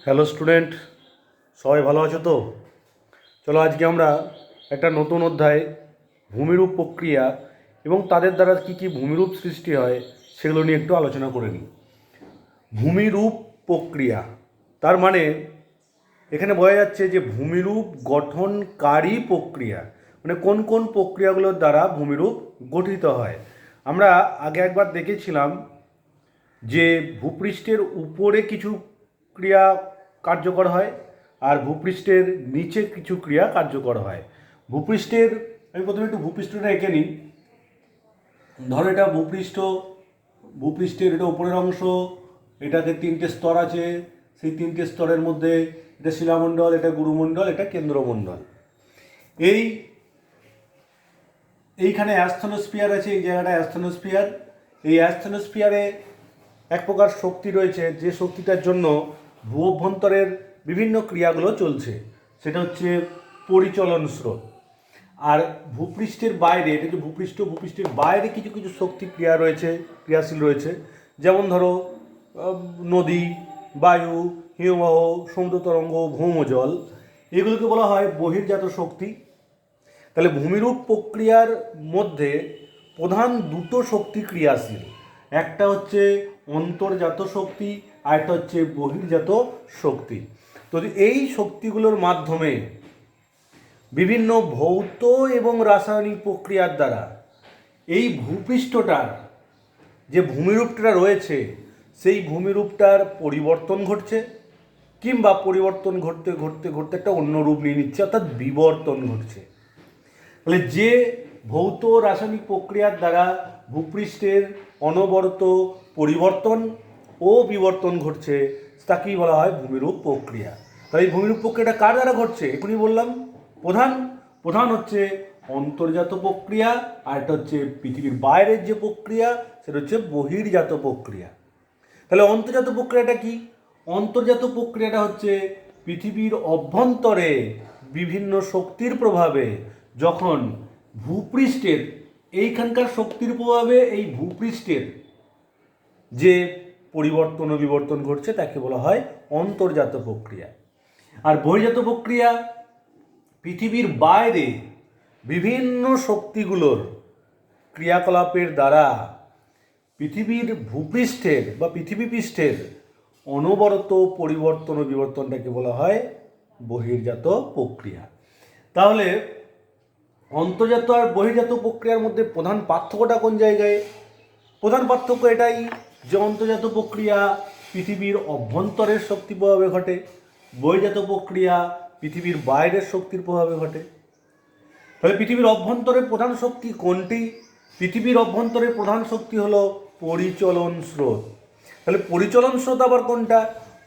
Hello student, সবাই ভালো আছো তো? চলো আজকে আমরা একটা নতুন অধ্যায় ভূমিরূপ প্রক্রিয়া এবং তাদের দ্বারা কী কী ভূমিরূপ সৃষ্টি হয় সেগুলো নিয়ে একটু আলোচনা করে নিই। ভূমিরূপ প্রক্রিয়া তার মানে এখানে বোঝা যাচ্ছে যে ভূমিরূপ গঠনকারী প্রক্রিয়া, মানে কোন কোন প্রক্রিয়াগুলোর দ্বারা ভূমিরূপ গঠিত হয়। আমরা আগে একবার দেখেছিলাম যে ভূপৃষ্ঠের উপরে কিছু ক্রিয়া কার্যকর হয় আর ভূপৃষ্ঠের নিচে কিছু ক্রিয়া কার্যকর হয়। ভূপৃষ্ঠের আমি প্রথমে একটু ভূপৃষ্ঠটা এঁকে নিই। ধরো এটা ভূপৃষ্ঠের এটা উপরের অংশ, এটাতে তিনটে স্তর আছে, সেই তিনটে স্তরের মধ্যে এটা শিলামণ্ডল, এটা গুরুমণ্ডল, এটা কেন্দ্রমণ্ডল। এইখানে অ্যাস্থনোস্ফিয়ার আছে, এই জায়গাটা অ্যাস্থনোস্ফিয়ার। এই অ্যাস্থনোস্ফিয়ারে এক প্রকার শক্তি রয়েছে, যে শক্তিটার জন্য ভূ অভ্যন্তরের বিভিন্ন ক্রিয়াগুলো চলছে, সেটা হচ্ছে পরিচলন স্রোত। আর ভূপৃষ্ঠের বাইরে, এটা যে ভূপৃষ্ঠের বাইরে কিছু কিছু শক্তি ক্রিয়াশীল রয়েছে, যেমন ধরো নদী, বায়ু, হিমবাহ, সমুদ্র তরঙ্গ, ভৌমজল, এগুলোকে বলা হয় বহির্জাত শক্তি। তাহলে ভূমিরূপ প্রক্রিয়ার মধ্যে প্রধান দুটো শক্তি ক্রিয়াশীল, একটা হচ্ছে অন্তর্জাত শক্তি আর একটা হচ্ছে বহির্জাত শক্তি। তো এই শক্তিগুলোর মাধ্যমে বিভিন্ন ভৌত এবং রাসায়নিক প্রক্রিয়ার দ্বারা এই ভূপৃষ্ঠটার যে ভূমিরূপটা রয়েছে সেই ভূমিরূপটার পরিবর্তন ঘটছে, কিংবা পরিবর্তন ঘটতে ঘটতে ঘটতে একটা অন্য রূপ নিয়ে নিচ্ছে, অর্থাৎ বিবর্তন ঘটছে। তাহলে যে ভৌত রাসায়নিক প্রক্রিয়ার দ্বারা ভূপৃষ্ঠের অনবরত পরিবর্তন ও বিবর্তন ঘটছে তাকেই বলা হয় ভূমিরূপ প্রক্রিয়া। তাহলে এই ভূমিরূপ প্রক্রিয়াটা কার দ্বারা ঘটছে? এখনই বললাম, প্রধান হচ্ছে অন্তর্জাত প্রক্রিয়া, আর এটা হচ্ছে পৃথিবীর বাইরের যে প্রক্রিয়া সেটা হচ্ছে বহির্জাত প্রক্রিয়া। তাহলে অন্তর্জাত প্রক্রিয়াটা কি? অন্তর্জাত প্রক্রিয়াটা হচ্ছে পৃথিবীর অভ্যন্তরে বিভিন্ন শক্তির প্রভাবে যখন ভূপৃষ্ঠের এইখানকার শক্তির প্রভাবে এই ভূপৃষ্ঠের যে পরিবর্তন ও বিবর্তন ঘটছে তাকে বলা হয় অন্তর্জাত প্রক্রিয়া। আর বহির্জাত প্রক্রিয়া পৃথিবীর বাইরে বিভিন্ন শক্তিগুলোর ক্রিয়াকলাপের দ্বারা পৃথিবীর ভূপৃষ্ঠের বা পৃথিবী পৃষ্ঠের অনবরত পরিবর্তন ও বিবর্তনটাকে বলা হয় বহির্জাত প্রক্রিয়া। তাহলে অন্তর্জাত আর বহির্জাত প্রক্রিয়ার মধ্যে প্রধান পার্থক্যটা কোন জায়গায়? প্রধান পার্থক্য এটাই যে অন্তর্জাত প্রক্রিয়া পৃথিবীর অভ্যন্তরের শক্তি প্রভাবে ঘটে, বহির্জাত প্রক্রিয়া পৃথিবীর বাইরের শক্তির প্রভাবে ঘটে। তাহলে পৃথিবীর অভ্যন্তরের প্রধান শক্তি কোনটি? পৃথিবীর অভ্যন্তরের প্রধান শক্তি হলো পরিচলন স্রোত। তাহলে পরিচলন স্রোত আবার কোনটা?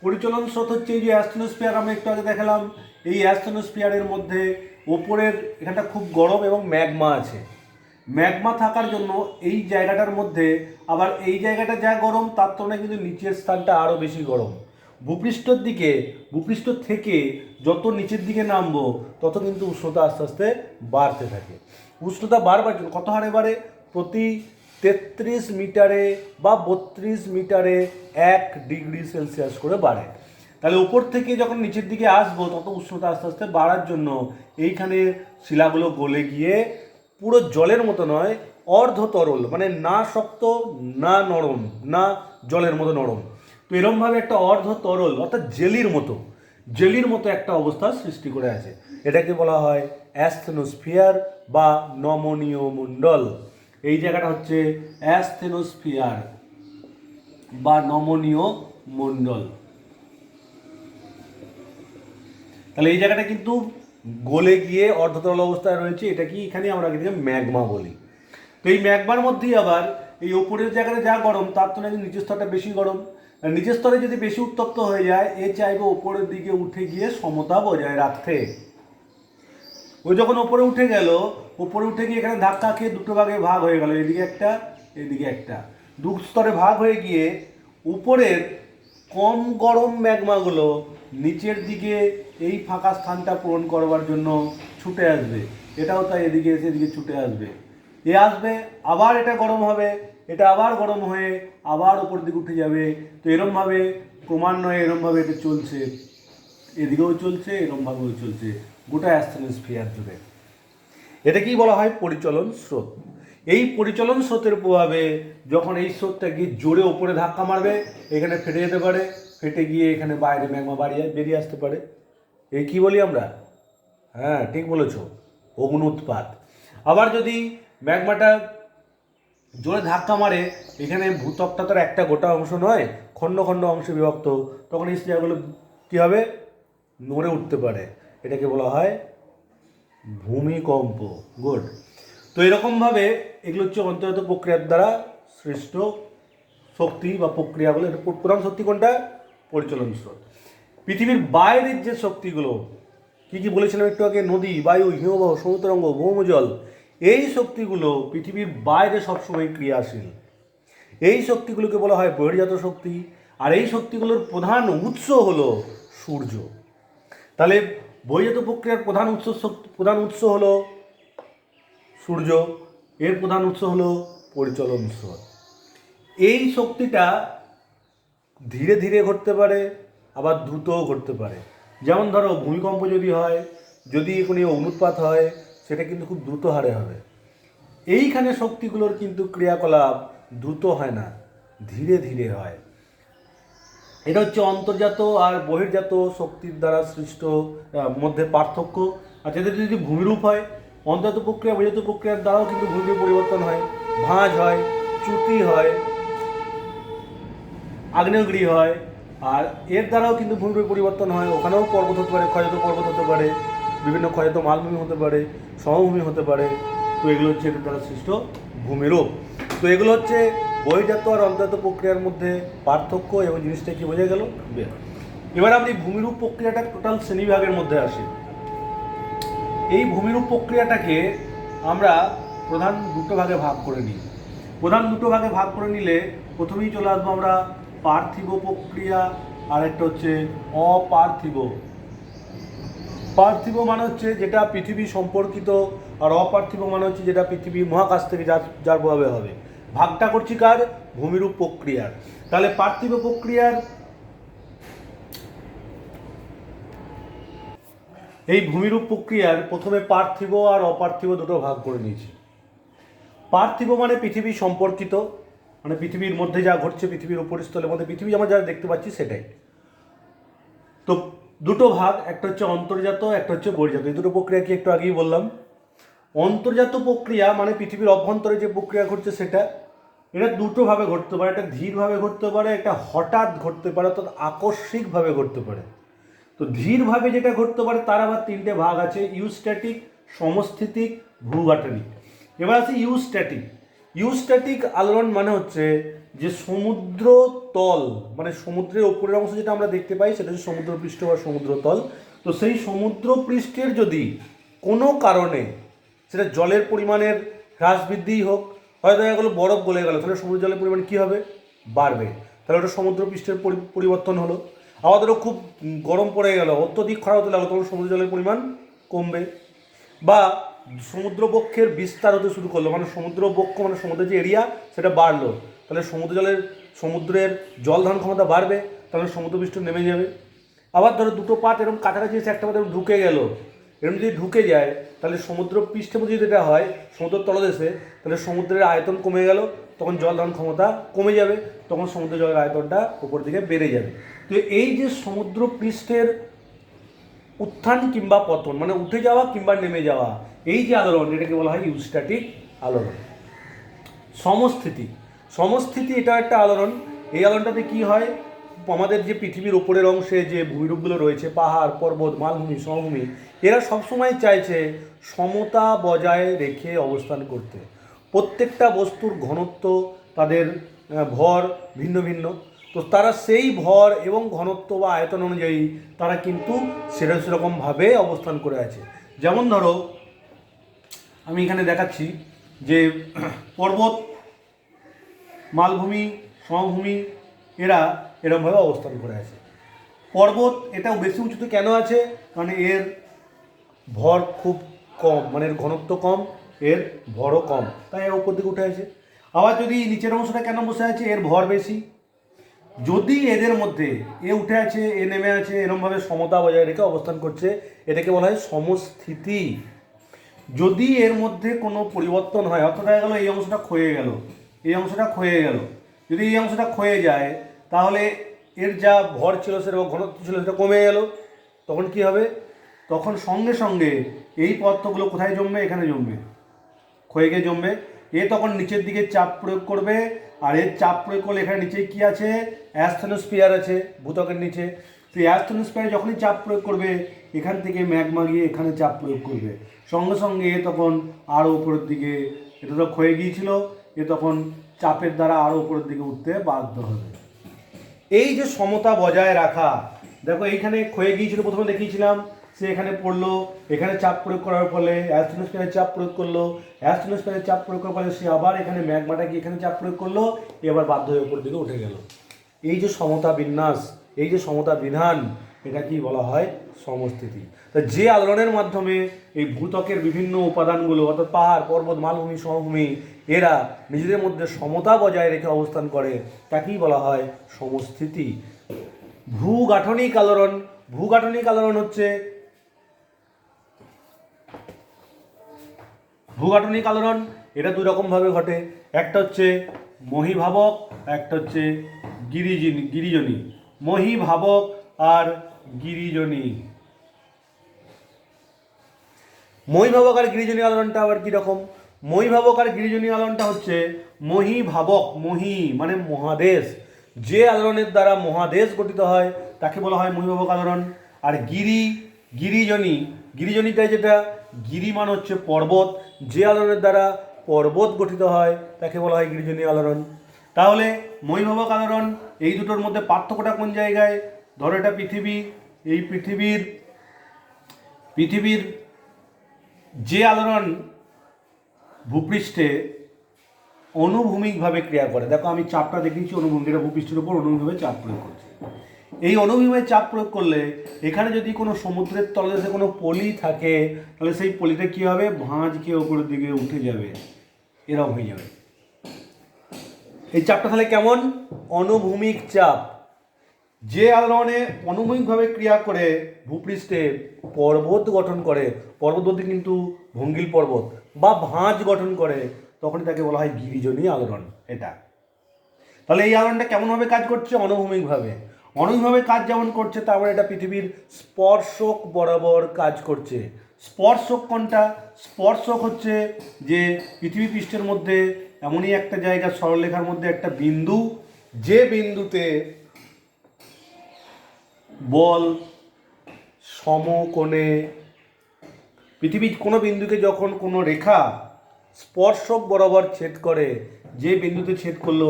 পরিচলন স্রোত হচ্ছে এই যে অ্যাস্থনোস্ফিয়ার আমরা একটু আগে দেখালাম, এই অ্যাস্থনোস্ফিয়ারের মধ্যে ওপরের এখানটা খুব গরম এবং ম্যাগমা আছে। ম্যাগমা থাকার জন্য এই জায়গাটার মধ্যে আবার এই জায়গাটা যা গরম তার তুলনায় কিন্তু নিচের স্থানটা আরও বেশি গরম। ভূপৃষ্ঠ থেকে যত নিচের দিকে নামবো তত কিন্তু উষ্ণতা আস্তে আস্তে বাড়তে থাকে। উষ্ণতা বাড়বার জন্য কত হারে বাড়ে? প্রতি 33 মিটারে বা 32 মিটারে 1 ডিগ্রি সেলসিয়াস করে বাড়ে। তাহলে উপর থেকে যখন নিচের দিকে আসবো তত উষ্ণতা আস্তে আস্তে বাড়ার জন্য এইখানে শিলাগুলো গলে গিয়ে পুরো জলের মতো নয়, অর্ধ তরল, মানে না শক্ত না নরম না জলের মতো নরম, তো এরমভাবে একটা অর্ধ তরল অর্থাৎ জেলির মতো একটা অবস্থা সৃষ্টি করে আছে। এটাকে বলা হয় অ্যাস্থেনোস্ফিয়ার বা নমনীয় মণ্ডল। এই জায়গাটা হচ্ছে অ্যাস্থেনোস্ফিয়ার বা নমনীয় মণ্ডল। তাহলে এই জায়গাটা কিন্তু গলে গিয়ে অর্ধতরল অবস্থায় রয়েছে, এটা কি এখানে আমরা ম্যাগমা বলি। তো এই ম্যাগমার মধ্যেই আবার এই ওপরের জায়গাটা যা গরম তার তুলনায় নিচের স্তরটা বেশি গরম। আর নিচের স্তরে যদি বেশি উত্তপ্ত হয়ে যায় এ চাইবে ওপরের দিকে উঠে গিয়ে সমতা বজায় রাখতে। ওই যখন ওপরে উঠে গিয়ে এখানে ধাক্কা খেয়ে দুটো ভাগে ভাগ হয়ে গেল, এদিকে একটা এদিকে একটা, দু স্তরে ভাগ হয়ে গিয়ে উপরের কম গরম ম্যাগমাগুলো নিচের দিকে এই ফাঁকা স্থানটা পূরণ করবার জন্য ছুটে আসবে। এটাও তাই এদিকে এসে এদিকে ছুটে আসবে, আসবে আবার এটা গরম হবে, এটা আবার গরম হয়ে আবার উপর দিকে উঠে যাবে। তো এরমভাবে ক্রমান্বয়ে এরমভাবে এটা চলছে, এদিকেও চলছে, এরমভাবেও চলছে গোটা অ্যাস্থেনোস্ফিয়ার জুড়ে। এটাকেই বলা হয় পরিচলন স্রোত। এই পরিচলন স্রোতের প্রভাবে যখন এই স্রোতটা গিয়ে জোরে ওপরে ধাক্কা মারবে, এখানে ফেটে যেতে পারে, ফেটে গিয়ে এখানে বাইরে ম্যাগমা বেরিয়ে আসতে পারে। এই কি বলি আমরা? হ্যাঁ, ঠিক বলেছ, অগ্নুৎপাত। আবার যদি ম্যাগমাটা জোরে ধাক্কা মারে, এখানে ভূত্বকটা তো একটা গোটা অংশ নয়, খণ্ড খণ্ড অংশে বিভক্ত, তখন এই জায়গাগুলো কী হবে? নড়ে উঠতে পারে। এটাকে বলা হয় ভূমিকম্প। গুড। তো এরকমভাবে এগুলো হচ্ছে অন্তর্গত প্রক্রিয়ার দ্বারা সৃষ্ট শক্তি বা প্রক্রিয়াগুলো। এটা প্রধান শক্তি কোনটা? পরিচলন স্রোত। পৃথিবীর বাইরের যে শক্তিগুলো কী কী বলেছিলাম একটু আগে, নদী, বায়ু, হিমবাহ, সমুদ্রাঙ্গ, ভৌমজল, এই শক্তিগুলো পৃথিবীর বাইরে সবসময় ক্রিয়াশীল। এই শক্তিগুলোকে বলা হয় বহির্জাত শক্তি। আর এই শক্তিগুলোর প্রধান উৎস হলো সূর্য। তাহলে বহির্জাত প্রক্রিয়ার প্রধান উৎস হলো সূর্য, এর প্রধান উৎস হলো পরিচলন স্রোত। এই শক্তিটা ধীরে ধীরে ঘটতে পারে, আবার দ্রুতও ঘটতে পারে। যেমন ধরো ভূমিকম্প যদি হয়, যদি কোনো অগ্নুৎপাত হয়, সেটা কিন্তু খুব দ্রুত হারে হবে। এইখানে শক্তিগুলোর কিন্তু ক্রিয়াকলাপ দ্রুত হয় না, ধীরে ধীরে হয়। এটা হচ্ছে অন্তর্জাত আর বহির্জাত শক্তির দ্বারা সৃষ্ট মধ্যে পার্থক্য। আর যাদের যদি ভূমিরূপ হয়, অন্তর্জাত প্রক্রিয়া বহির্জাত প্রক্রিয়ার দ্বারাও কিন্তু ভূমিরূপ পরিবর্তন হয়, ভাঁজ হয়, চ্যুতি হয়, আগ্নেয়গিরি হয়। আর এর দ্বারাও কিন্তু ভূমিরূপ পরিবর্তন হয়। ওখানেও পর্বত হতে পারে, ক্ষয়জাত পর্বত হতে পারে, বিভিন্ন ক্ষয়জাত মালভূমি হতে পারে, সমভূমি হতে পারে। তো এগুলো হচ্ছে এর দ্বারা সৃষ্ট ভূমিরূপ। তো এগুলো হচ্ছে বহির্জাত আর অন্তর্জাত প্রক্রিয়ার মধ্যে পার্থক্য, এবং জিনিসটা কি বোঝা গেল? এবার আপনি ভূমিরূপ প্রক্রিয়াটা টোটাল শ্রেণীবিভাগের মধ্যে আসি। এই ভূমিরূপ প্রক্রিয়াটাকে আমরা প্রধান দুটো ভাগে ভাগ করে নিই। প্রধান দুটো ভাগে ভাগ করে নিলে প্রথমেই চলে আসবো আমরা পার্থিব প্রক্রিয়া, আর একটা হচ্ছে অপার্থিব। পার্থিব মানে হচ্ছে যেটা পৃথিবী সম্পর্কিত, আর অপার্থিব মানে হচ্ছে যেটা পৃথিবী মহাকাশ থেকে যার প্রভাবে হবে। ভাগটা করছি কার? ভূমিরূপ প্রক্রিয়ার। তাহলে পার্থিব প্রক্রিয়ার এই ভূমিরূপ প্রক্রিয়ার প্রথমে পার্থিব আর অপার্থিব দুটো ভাগ করে নিয়েছি। পার্থিব মানে পৃথিবী সম্পর্কিত, মানে পৃথিবীর মধ্যে যা ঘটছে, পৃথিবীর উপরিস্থলের মধ্যে পৃথিবী আমরা যা দেখতে পাচ্ছি সেটাই। তো দুটো ভাগ, একটা হচ্ছে অন্তর্জাত, একটা হচ্ছে বহির্জাত। এই দুটো প্রক্রিয়া কি একটু আগেই বললাম। অন্তর্জাত প্রক্রিয়া মানে পৃথিবীর অভ্যন্তরে যে প্রক্রিয়া ঘটছে সেটা, এটা দুটোভাবে ঘটতে পারে। একটা ধীরভাবে ঘটতে পারে, একটা হঠাৎ ঘটতে পারে, অর্থাৎ আকস্মিকভাবে ঘটতে পারে। তো ধীরভাবে যেটা ঘটতে পারে তার আবার তিনটে ভাগ আছে: ইউস্ট্যাটিক, সমস্থিতিক, ভূগাঠনিক। এবার আছে ইউস্ট্যাটিক। ইউস্ট্যাটিক আলোড়ন মানে হচ্ছে যে সমুদ্র তল, মানে সমুদ্রের ওপরের অংশ যেটা আমরা দেখতে পাই সেটা হচ্ছে সমুদ্রপৃষ্ঠ বা সমুদ্রতল। তো সেই সমুদ্রপৃষ্ঠের যদি কোনো কারণে সেটা জলের পরিমাণের হ্রাস বৃদ্ধিই হোক, হয়তো দেখা গেলো বরফ গলে গেল, তাহলে সমুদ্র জলের পরিমাণ কী হবে? বাড়বে। তাহলে ওটা সমুদ্রপৃষ্ঠের পরিবর্তন হলো। আবার ধরো খুব গরম পড়ে গেল, অত্যধিক খরা হতে লাগলো, তখন সমুদ্র জলের পরিমাণ কমবে। বা সমুদ্রবক্ষের বিস্তার হতে শুরু করলো, মানে সমুদ্রবক্ষ মানে সমুদ্রের যে এরিয়া সেটা বাড়লো, তাহলে সমুদ্রের জল ধারণ ক্ষমতা বাড়বে, তাহলে সমুদ্রপৃষ্ঠ নেমে যাবে। আবার ধরো দুটো পাত এরকম কাছাকাছি এসে একটা পাত এরকম ঢুকে গেল, এরকম যদি ঢুকে যায় তাহলে সমুদ্র পৃষ্ঠে যদি যেটা হয় সমুদ্র তলদেশে, তাহলে সমুদ্রের আয়তন কমে গেল, তখন জল ধারণ ক্ষমতা কমে যাবে, তখন সমুদ্র জলের আয়তনটা উপর দিকে বেড়ে যাবে। তো এই যে সমুদ্র পৃষ্ঠের উত্থান কিংবা পতন, মানে উঠে যাওয়া কিংবা নেমে যাওয়া, এই যে আলোড়ন, এটাকে বলা হয় ইউস্ট্যাটিক আলোড়ন। সমস্থিতি এটা একটা আলোড়ন। এই আলোড়নটাতে কি হয়? আমাদের যে পৃথিবীর উপরের অংশে যে ভূমিরূপগুলো রয়েছে, পাহাড়, পর্বত, মালভূমি, সমভূমি, এরা সবসময় চাইছে সমতা বজায় রেখে অবস্থান করতে। প্রত্যেকটা বস্তুর ঘনত্ব, তাদের ভর ভিন্ন ভিন্ন। তো তারা সেই ভর এবং ঘনত্ব বা আয়তন অনুযায়ী তারা কিন্তু সেরকমভাবে অবস্থান করে আছে। যেমন ধরো আমি এখানে দেখাচ্ছি যে পর্বত, মালভূমি, সমভূমি এরা এরকমভাবে অবস্থান করে আছে। পর্বত এটাও বেশি উঁচুতে কেন আছে? কারণ এর ভর খুব কম, মানে এর ঘনত্ব কম, এর ভরও কম, তাই এর উপর দিকে উঠে আছে। আবার যদি নিচের অংশটা কেন বসে আছে? এর ভর বেশি, যদি এদের মধ্যে এ উঠে আছে এ নেমে আছে এরমভাবে সমতা বজায় রেখে অবস্থান করছে, এটাকে বলা হয় সমস্থিতি। যদি এর মধ্যে কোনো পরিবর্তন হয়, অর্থাৎ দেখা গেল এই অংশটা ক্ষয়ে গেল, এই অংশটা ক্ষয়ে গেল, যদি এই অংশটা ক্ষয়ে যায় তাহলে এর যা ভর ছিল সেটা ঘনত্ব ছিল সেটা কমে গেল, তখন কি হবে? তখন সঙ্গে সঙ্গে এই পদার্থগুলো কোথায় জমবে? এখানে জমবে, ক্ষয়ে গিয়ে জমবে। এ তখন নিচের দিকে চাপ প্রয়োগ করবে, আর এর চাপ প্রয়োগ করলে এখানে নিচে কি আছে? অ্যাস্থেনোস্ফিয়ার আছে ভূত্বকের নিচে। তো অ্যাস্থেনোস্ফিয়ারে যখনই চাপ প্রয়োগ করবে এখান থেকে ম্যাগমা গিয়ে এখানে চাপ প্রয়োগ করবে, সঙ্গে সঙ্গে এ তখন আরও উপরের দিকে, এটা তো ক্ষয়ে গিয়েছিল, এ তখন চাপের দ্বারা আরও উপরের দিকে উঠতে বাধ্য হবে। এই যে সমতা বজায় রাখা, দেখো এইখানে ক্ষয়ে গিয়েছিল, প্রথমে দেখিয়েছিলাম, সে এখানে পড়লো, এখানে চাপ প্রয়োগ করার ফলে অ্যাস্থেনোস্ফিয়ারে চাপ প্রয়োগ করলো, অ্যাস্থেনোস্ফিয়ারে চাপ প্রয়োগ করার ফলে সে আবার এখানে ম্যাগমাটা গিয়ে এখানে চাপ প্রয়োগ করলো, এবার বাধ্য হয়ে উপর দিকে উঠে গেল। এই যে সমতা বিন্যাস, এই যে সমতা বিধান, এটা কি বলা হয়? সমস্থিতি। তা যে আলোড়নের মাধ্যমে এই ভূত্বকের বিভিন্ন উপাদানগুলো, অর্থাৎ পাহাড় পর্বত মালভূমি সমভূমি, এরা নিজেদের মধ্যে সমতা বজায় রেখে অবস্থান করে, তাকেই বলা হয় সমস্থিতি। ভূগাঠনিক আলোড়ন, ভূগাঠনিক আলোড়ন হচ্ছে, ভূগাঠনিক আলোড়ন এটা দুই রকমভাবে ঘটে। একটা হচ্ছে মহীভাবক, একটা হচ্ছে গিরিজনী। মহীভাবক আর গিরিজনী। মহীভাবক আর গিরিজনী আলোড়নটা আবার কীরকম? মহীভাবক আর গিরিজনী আলোড়নটা হচ্ছে, মহীভাবক, মহী মানে মহাদেশ, যে আলোড়নের দ্বারা মহাদেশ গঠিত হয় তাকে বলা হয় মহীভাবক আলোড়ন। আর গিরিজনী, গিরিজনীটা যেটা, গিরি মান হচ্ছে পর্বত, যে আলোড়নের দ্বারা পর্বত গঠিত হয় তাকে বলা হয় গিরিজনী আলোড়ন। তাহলে মহীভাবক আলোড়ন, এই দুটোর মধ্যে পার্থক্যটা কোন জায়গায়? ধরো এটা পৃথিবী, এই পৃথিবীর যে আলোড়ন ভূপৃষ্ঠে অনুভূমিকভাবে ক্রিয়া করে, দেখো আমি চাপটা দেখিয়েছি অনুভূমিক, এটা ভূপৃষ্ঠের উপর অনুভূমিকভাবে চাপ প্রয়োগ করছে। এই অনুভূমিকভাবে চাপ প্রয়োগ করলে এখানে যদি কোনো সমুদ্রের তলদেশে কোনো পলি থাকে তাহলে সেই পলিটা কী হবে? ভাঁজ খেয়ে ওপরের দিকে উঠে যাবে, এরকম হয়ে যাবে। এই চাপটা তাহলে কেমন? অনুভূমিক চাপ। যে আলোড়নে অনুভূমিকভাবে ক্রিয়া করে ভূপৃষ্ঠে পর্বত গঠন করে, পর্বত বলতে কিন্তু ভঙ্গিল পর্বত, বা ভাঁজ গঠন করে, তখন তাকে বলা হয় গিরিজনী আলোড়ন। এটা তাহলে এই আলোড়নটা কেমনভাবে কাজ করছে? অনুভূমিকভাবে। অনুভূমিকভাবে কাজ যেমন করছে, তারপর এটা পৃথিবীর স্পর্শক বরাবর কাজ করছে। স্পর্শক কোনটা? স্পর্শক হচ্ছে যে পৃথিবী পৃষ্ঠের মধ্যে এমনই একটা জায়গা, সরলরেখার মধ্যে একটা বিন্দু, যে বিন্দুতে বল সমকোণে, পৃথিবীর কোনো বিন্দুকে যখন কোনো রেখা স্পর্শক বরাবর ছেদ করে, যে বিন্দুতে ছেদ করলো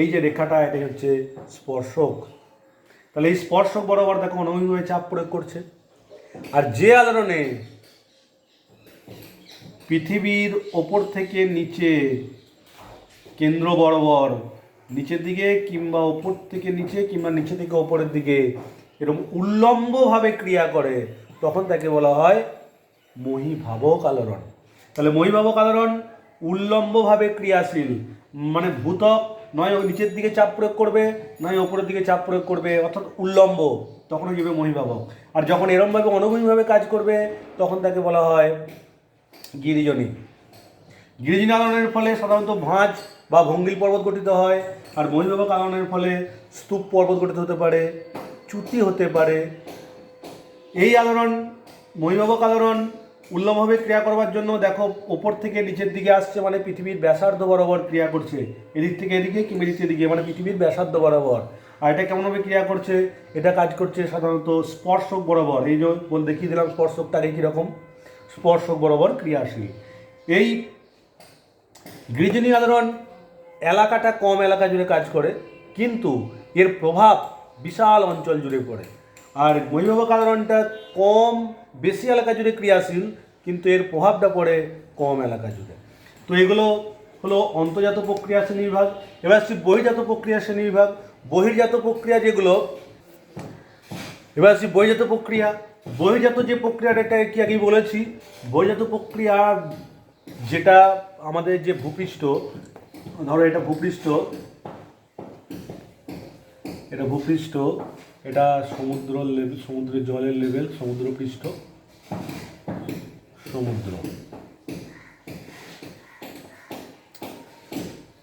এই যে রেখাটা, এটাই হচ্ছে স্পর্শক। তাহলে এই স্পর্শক বরাবর দেখো অনুভূমিকভাবে চাপ প্রয়োগ করছে। আর যে আলোড়নে পৃথিবীর ওপর থেকে নিচে কেন্দ্র বরাবর, নিচের দিকে কিংবা ওপর থেকে নিচে কিংবা নিচে থেকে ওপরের দিকে এরকম উল্লম্বভাবে ক্রিয়া করে, তখন তাকে বলা হয় মহীভাবক আলোড়ন। তাহলে মহীভাবক আলোড়ন উল্লম্বভাবে ক্রিয়াশীল, মানে ভূত্বক নয় নিচের দিকে চাপ প্রয়োগ করবে নয় ওপরের দিকে চাপ প্রয়োগ করবে, অর্থাৎ উল্লম্ব, তখন হয়ে যাবে মহীভাবক। আর যখন এরমভাবে অনুভূমিকভাবে কাজ করবে তখন তাকে বলা হয় গিরিজনী। গিরিজনী আলোড়নের ফলে সাধারণত ভাঁজ বা ভঙ্গিল পর্বত গঠিত হয়, আর মহীভাবক আলোড়নের ফলে স্তূপ পর্বত গঠিত হতে পারে, চ্যুতি হতে পারে। এই আলোড়ন, মহীভাবক আলোড়ন উল্লম্বভাবে ক্রিয়া করবার জন্য দেখো ওপর থেকে নিচের দিকে আসছে, মানে পৃথিবীর ব্যাসার্ধ বরাবর ক্রিয়া করছে, এদিক থেকে এদিকে কিংবা এদিক থেকে, মানে পৃথিবীর ব্যাসার্ধ বরাবর। আর এটা কেমনভাবে ক্রিয়া করছে? এটা কাজ করছে সাধারণত স্পর্শক বরাবর। এই যে দেখিয়ে দিলাম স্পর্শকটা আগে কীরকম, স্পর্শক বরাবর ক্রিয়াশীল। এই গিরিজনী আলোড়ন এলাকাটা কম এলাকা জুড়ে কাজ করে, কিন্তু এর প্রভাব বিশাল অঞ্চল জুড়ে পড়ে। আর মহীভাবক আলোড়নটা কম বেশি এলাকা জুড়ে ক্রিয়াশীল, কিন্তু এর প্রভাবটা পড়ে কম এলাকা জুড়ে। তো এগুলো হলো অন্তর্জাত প্রক্রিয়া শ্রেণীবিভাগ। এবার আসছি বহির্জাত প্রক্রিয়া শ্রেণীবিভাগ। বহির্জাত প্রক্রিয়া যেগুলো, এবার আসছি বহির্জাত প্রক্রিয়া। বহির্জাত যে প্রক্রিয়াটা, এটা কি আগেই বলেছি, বহির্জাত প্রক্রিয়া যেটা আমাদের যে ভূপৃষ্ঠ, ধরো এটা ভূপৃষ্ঠ, এটা ভূপৃষ্ঠ, এটা সমুদ্র লেভেল, সমুদ্রের জলের লেভেল, সমুদ্রপৃষ্ঠ, সমুদ্র।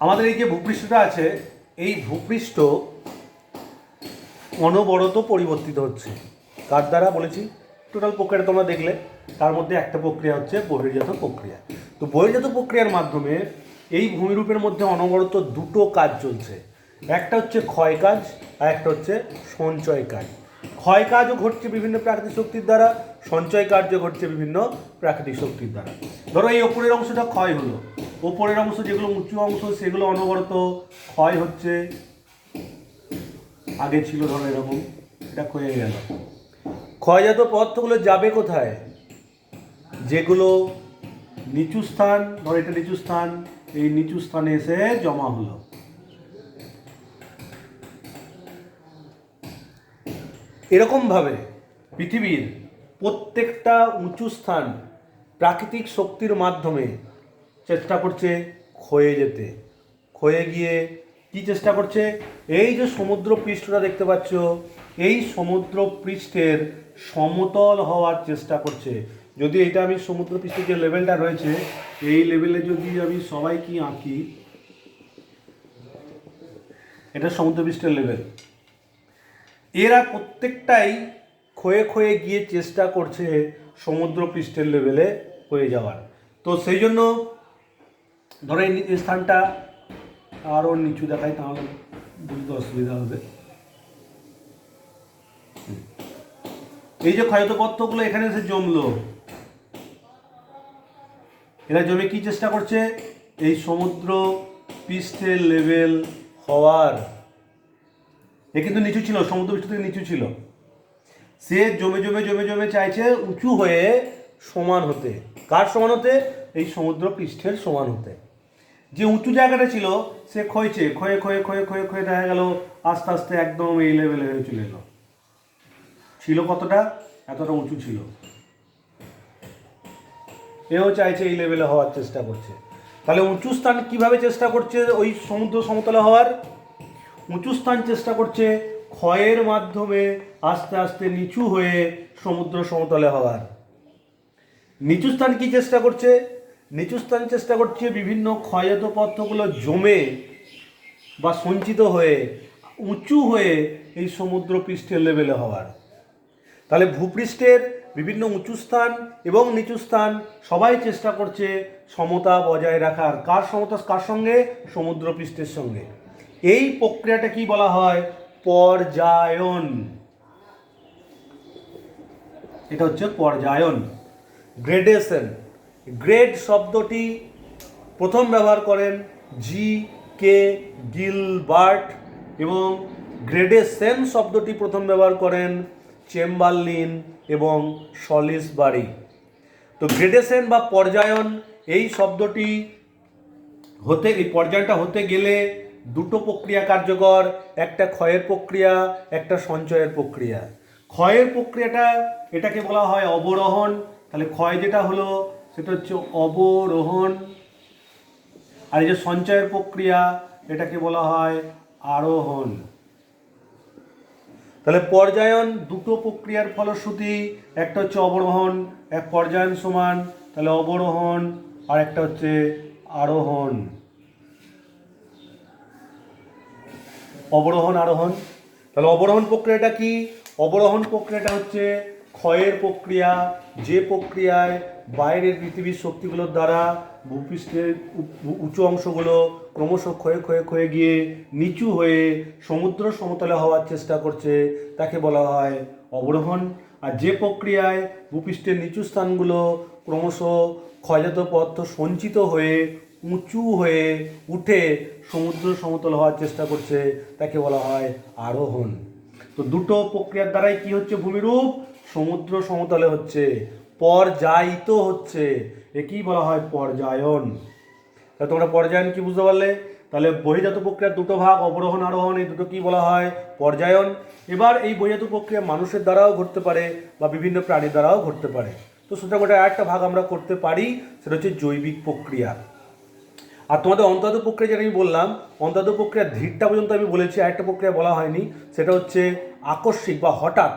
আমাদের এই যে ভূপৃষ্ঠটা আছে, এই ভূপৃষ্ঠ অনবরত পরিবর্তিত হচ্ছে। কার দ্বারা বলেছি? টোটাল প্রক্রিয়া তোমরা দেখলে, তার মধ্যে একটা প্রক্রিয়া হচ্ছে বহির্জাত প্রক্রিয়া। তো বহির্জাত প্রক্রিয়ার মাধ্যমে এই ভূমিরূপের মধ্যে অনবরত দুটো কাজ চলছে। একটা হচ্ছে ক্ষয় কাজ, আর একটা হচ্ছে সঞ্চয় কাজ। ক্ষয় কাজও ঘটছে বিভিন্ন প্রাকৃতিক শক্তির দ্বারা, সঞ্চয় কার্য ঘটছে বিভিন্ন প্রাকৃতিক শক্তির দ্বারা। ধরো এই ওপরের অংশটা ক্ষয় হলো, ওপরের অংশ যেগুলো উঁচু অংশ সেগুলো অনবরত ক্ষয় হচ্ছে। আগে ছিল ধরো এরকম, এটা ক্ষয়ে গেল। ক্ষয়জাত পদার্থগুলো যাবে কোথায়? যেগুলো নিচু স্থান, ধরো এটা নিচু স্থান, এই নিচু স্থানে এসে জমা হলো। এরকমভাবে পৃথিবীর প্রত্যেকটা উঁচু স্থান প্রাকৃতিক শক্তির মাধ্যমে চেষ্টা করছে ক্ষয়ে যেতে। ক্ষয়ে গিয়ে কি চেষ্টা করছে? এই যে সমুদ্র পৃষ্ঠটা দেখতে পাচ্ছ, এই সমুদ্র পৃষ্ঠের সমতল হওয়ার চেষ্টা করছে। যদি এটা আমি সমুদ্র পৃষ্ঠের যে লেভেলটা রয়েছে, এই লেভেলে যদি আমি সবাইকে আঁকি, এটা সমুদ্র পৃষ্ঠের লেভেল। এরা প্রত্যেকটাই ক্ষয়ে ক্ষয়ে গিয়ে চেষ্টা করছে সমুদ্র পৃষ্ঠের লেভেলে হয়ে যাওয়ার। তো সেই জন্য ধরো এই স্থানটা আরও নিচু দেখাই, তাহলে বুঝতে অসুবিধা হবে। এই যে ক্ষয়জাত পদার্থগুলো এখানে এসে জমলো, এরা জমে কি চেষ্টা করছে? এই সমুদ্র পৃষ্ঠের লেভেল হওয়ার। এ কিন্তু নিচু ছিল, সমুদ্র পৃষ্ঠ থেকে নিচু ছিল। সে জমে জমে জমে জমে চাইছে উঁচু হয়ে সমান হতে। কার সমান হতে? এই সমুদ্র পৃষ্ঠের সমান হতে। যে উঁচু জায়গাটা ছিল সে ক্ষয়ছে, ক্ষয়ে ক্ষয়ে ক্ষয়ে ক্ষয়ে ক্ষয়ে দেখা গেল আস্তে আস্তে একদম এই লেভেলে হয়ে চলে এলো। ছিল কতটা? এতটা উঁচু ছিল। এও চাইছে এই লেভেলে হওয়ার চেষ্টা করছে। তাহলে উঁচু স্থান কিভাবে চেষ্টা করছে ওই সমুদ্র সমতলে হওয়ার? উঁচু স্থান চেষ্টা করছে ক্ষয়ের মাধ্যমে আস্তে আস্তে নিচু হয়ে সমুদ্র সমতলে হওয়ার। নিচু স্থান কি চেষ্টা করছে? নিচু স্থান চেষ্টা করছে বিভিন্ন ক্ষয়জাত পদার্থগুলো জমে বা সঞ্চিত হয়ে উঁচু হয়ে এই সমুদ্র পৃষ্ঠের লেভেলে হওয়ার। তাহলে ভূপৃষ্ঠের বিভিন্ন উঁচু স্থান এবং নিচু স্থান সবাই চেষ্টা করছে সমতা বজায় রাখার। কার সমতা? কার সঙ্গে? সমুদ্র পৃষ্ঠের সঙ্গে। এই প্রক্রিয়াটা কি বলা হয়? পর্যায়ন। এটা হচ্ছে পর্যায়ন, গ্রেডেশন। গ্রেড শব্দটি প্রথম ব্যবহার করেন জি.কে. গিলবার্ট এবং গ্রেডেশন শব্দটি প্রথম ব্যবহার করেন চেম্বারলিন এবং সলিসবারি। তো গ্রেডেশন বা পর্যায়ন, এই শব্দটি হতে, এই পর্যায়টা হতে গেলে দুটো প্রক্রিয়া কার্যকর, একটা ক্ষয়ের প্রক্রিয়া, একটা সঞ্চয়ের প্রক্রিয়া। ক্ষয়ের প্রক্রিয়াটা, এটাকে বলা হয় অবরোহণ। তাহলে ক্ষয় যেটা হলো সেটা হচ্ছে অবরোহণ। আর এই যে সঞ্চয়ের প্রক্রিয়া, এটাকে বলা হয় আরোহণ। তাহলে পর্যায়ন দুটো প্রক্রিয়ার ফলশ্রুতি, একটা হচ্ছে অবরোহণ, এক পর্যায়ন সমান তাহলে অবরোহণ, আর একটা হচ্ছে আরোহণ। অবরোহণ আরোহণ। তাহলে অবরোহণ প্রক্রিয়াটা কি? অবরোহণ প্রক্রিয়াটা হচ্ছে ক্ষয়ের প্রক্রিয়া, যে প্রক্রিয়ায় বাইরের পৃথিবীর শক্তিগুলোর দ্বারা ভূপৃষ্ঠের উঁচু অংশগুলো ক্রমশ ক্ষয়ে ক্ষয়ে ক্ষয়ে গিয়ে নিচু হয়ে সমুদ্র সমতলে হওয়ার চেষ্টা করছে, তাকে বলা হয় অবরোহণ। আর যে প্রক্রিয়ায় ভূপৃষ্ঠের নিচু স্থানগুলো ক্রমশ ক্ষয়জাত পদার্থ সঞ্চিত হয়ে উঁচু হয়ে উঠে সমুদ্র সমতল হওয়ার চেষ্টা করছে, তাকে বলা হয় আরোহণ। তো দুটো প্রক্রিয়ার দ্বারাই কি হচ্ছে? ভূমিরূপ সমুদ্র সমতলে হচ্ছে, পর্যায়িত হচ্ছে। একেই বলা হয় পর্যায়ন। তাহলে তোমরা পর্যায়ন কি বুঝতে পারলে? তাহলে বহির্জাত প্রক্রিয়ার দুটো ভাগ, অবরোহণ আরোহণ, এই দুটো কি বলা হয়? পর্যায়ন। এবার এই বহির্জাত প্রক্রিয়া মানুষের দ্বারাও ঘটতে পারে বা বিভিন্ন প্রাণীর দ্বারাও ঘটতে পারে। তো সুতরাং ওটা একটা ভাগ আমরা করতে পারি, সেটা হচ্ছে জৈবিক প্রক্রিয়া। আর তোমাদের অন্তর্দ প্রক্রিয়া যেটা আমি বললাম, অন্তর্দ প্রক্রিয়ার ধীরটা পর্যন্ত আমি বলেছি, আরেকটা প্রক্রিয়া বলা হয়নি, সেটা হচ্ছে আকস্মিক বা হঠাৎ।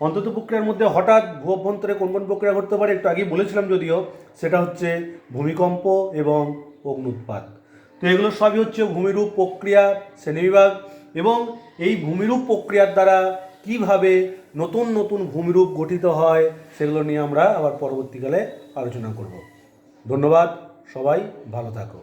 অন্তত প্রক্রিয়ার মধ্যে হঠাৎ ভূ অভ্যন্তরে কোন কোন প্রক্রিয়া ঘটতে পারে একটু আগেই বলেছিলাম যদিও, সেটা হচ্ছে ভূমিকম্প এবং অগ্নুৎপাত। তো এগুলো সবই হচ্ছে ভূমিরূপ প্রক্রিয়া শ্রেণীবিভাগ, এবং এই ভূমিরূপ প্রক্রিয়ার দ্বারা কিভাবে নতুন নতুন ভূমিরূপ গঠিত হয় সেগুলো নিয়ে আমরা আবার পরবর্তীকালে আলোচনা করব। ধন্যবাদ, সবাই ভালো থাকো।